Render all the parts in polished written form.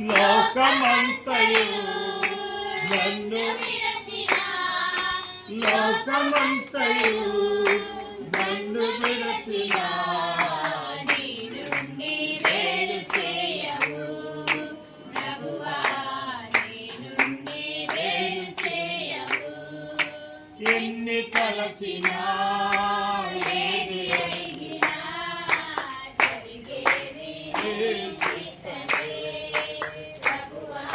లోకమంతయు నన్ను లోకమంతయు నన్ను విడచిన ఎన్ని తలచినా ఏది అడిగినా జరిగేది చిత్తమే ప్రభువా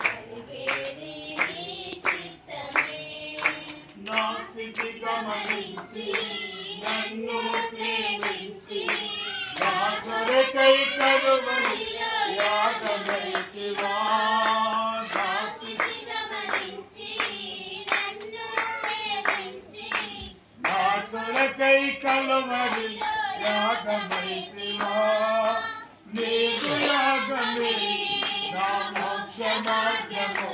జరిగేది చిత్తమే నా స్థితి గమనించి నన్ను ప్రేమించి నా కొరకై కలువరి యాగమైతివా కొరకై కలువరి యాగమైతివా నీకు యాగమే నా మోక్ష మార్గము